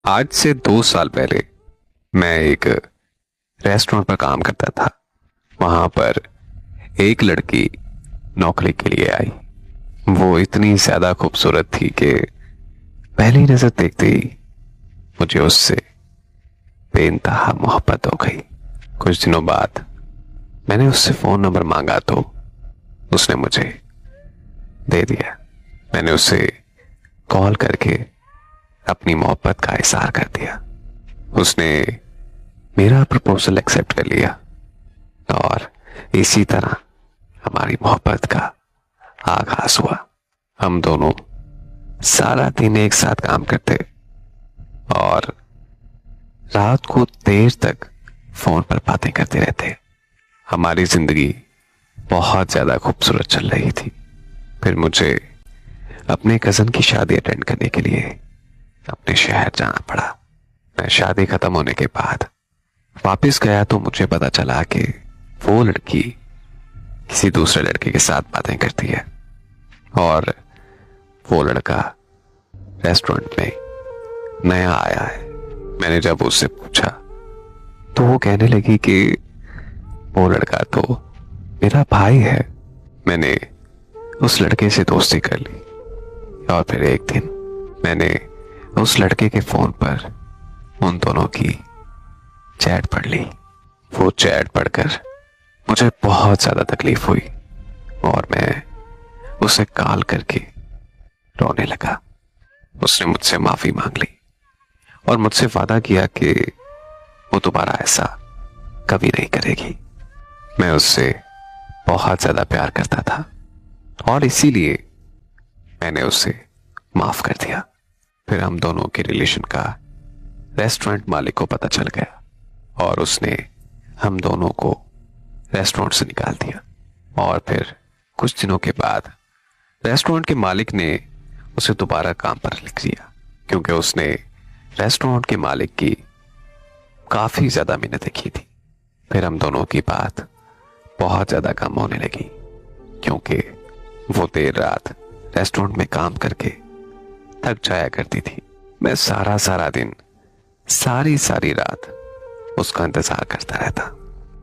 आज से 2 साल पहले मैं एक रेस्टोरेंट पर काम करता था। वहां पर एक लड़की नौकरी के लिए आई। वो इतनी ज्यादा खूबसूरत थी कि पहली नजर देखते ही मुझे उससे बेइंतहा मोहब्बत हो गई। कुछ दिनों बाद मैंने उससे फोन नंबर मांगा तो उसने मुझे दे दिया। मैंने उसे कॉल करके अपनी मोहब्बत का इजहार कर दिया। उसने मेरा प्रपोजल एक्सेप्ट कर लिया और इसी तरह हमारी मोहब्बत का आगाज हुआ। हम दोनों सारा दिन एक साथ काम करते और रात को देर तक फोन पर बातें करते रहते। हमारी जिंदगी बहुत ज्यादा खूबसूरत चल रही थी। फिर मुझे अपने कजन की शादी अटेंड करने के लिए अपने शहर जाना पड़ा। मैं शादी खत्म होने के बाद वापस गया तो मुझे पता चला कि वो लड़की किसी दूसरे लड़के के साथ बातें करती है और वो लड़का रेस्टोरेंट में नया आया है। मैंने जब उससे पूछा तो वो कहने लगी कि वो लड़का तो मेरा भाई है। मैंने उस लड़के से दोस्ती कर ली और फिर एक दिन मैंने उस लड़के के फोन पर उन दोनों की चैट पढ़ ली। वो चैट पढ़कर मुझे बहुत ज्यादा तकलीफ हुई और मैं उसे कॉल करके रोने लगा। उसने मुझसे माफी मांग ली और मुझसे वादा किया कि वो दोबारा ऐसा कभी नहीं करेगी। मैं उससे बहुत ज्यादा प्यार करता था और इसीलिए मैंने उसे माफ कर दिया। फिर हम दोनों के रिलेशन का रेस्टोरेंट मालिक को पता चल गया और उसने हम दोनों को रेस्टोरेंट से निकाल दिया। और फिर कुछ दिनों के बाद रेस्टोरेंट के मालिक ने उसे दोबारा काम पर लिख दिया क्योंकि उसने रेस्टोरेंट के मालिक की काफी ज्यादा मिन्नतें की थी। फिर हम दोनों की बात बहुत ज्यादा कम होने लगी क्योंकि वो देर रात रेस्टोरेंट में काम करके थक जाया करती थी। मैं सारा सारा दिन सारी रात उसका इंतजार करता रहता,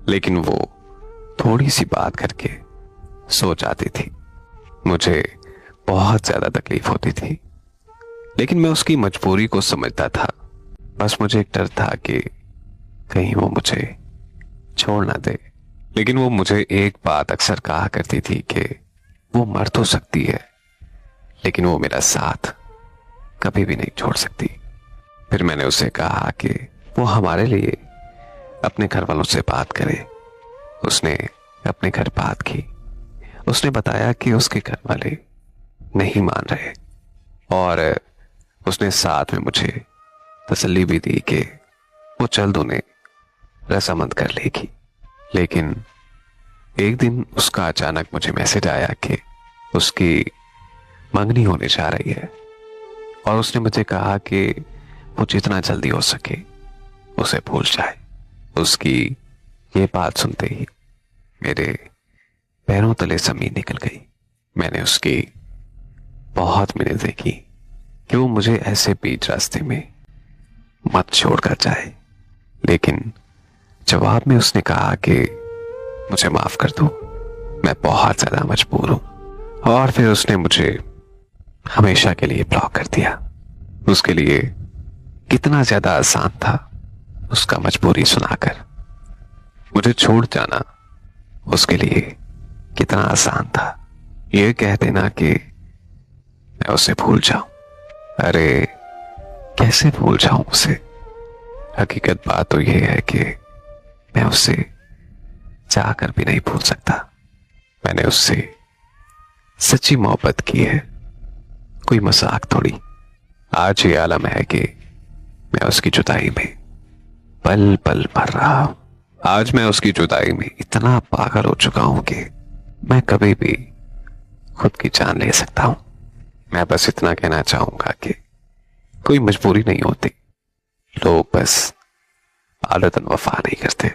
लेकिन वो थोड़ी सी बात करके सो जाती थी। मुझे बहुत ज्यादा तकलीफ होती थी, लेकिन मैं उसकी मजबूरी को समझता था। बस मुझे एक डर था कि कहीं वो मुझे छोड़ ना दे। लेकिन वो मुझे एक बात अक्सर कहा करती थी कि वो मर तो सकती है लेकिन वो मेरा साथ कभी भी नहीं छोड़ सकती। फिर मैंने उसे कहा कि वो हमारे लिए अपने घर वालों से बात करे। उसने अपने घर बात की। उसने बताया कि उसके घर वाले नहीं मान रहे और उसने साथ में मुझे तसल्ली भी दी कि वो जल्द उन्हें रजामंद कर लेगी। लेकिन एक दिन उसका अचानक मुझे मैसेज आया कि उसकी मंगनी होने जा रही है और उसने मुझे कहा कि वो जितना जल्दी हो सके उसे भूल जाए। उसकी ये बात सुनते ही मेरे पैरों तले जमीन निकल गई। मैंने उसकी बहुत मिन्नतें की कि वो मुझे ऐसे बीच रास्ते में मत छोड़कर जाए, लेकिन जवाब में उसने कहा कि मुझे माफ कर दो, मैं बहुत ज्यादा मजबूर हूं। और फिर उसने मुझे हमेशा के लिए ब्लॉक कर दिया। उसके लिए कितना ज्यादा आसान था उसका मजबूरी सुनाकर मुझे छोड़ जाना। उसके लिए कितना आसान था ये कह देना कि मैं उसे भूल जाऊं। अरे कैसे भूल जाऊं उसे। हकीकत बात तो यह है कि मैं उससे चाहकर भी नहीं भूल सकता। मैंने उससे सच्ची मोहब्बत की है, कोई मजाक थोड़ी। आज ये आलम है कि मैं उसकी जुदाई में पल पल मर रहा हूं। आज मैं उसकी जुदाई में इतना पागल हो चुका हूं कि मैं कभी भी खुद की जान ले सकता हूं। मैं बस इतना कहना चाहूंगा कि कोई मजबूरी नहीं होती, लोग बस आदतन वफा नहीं करते।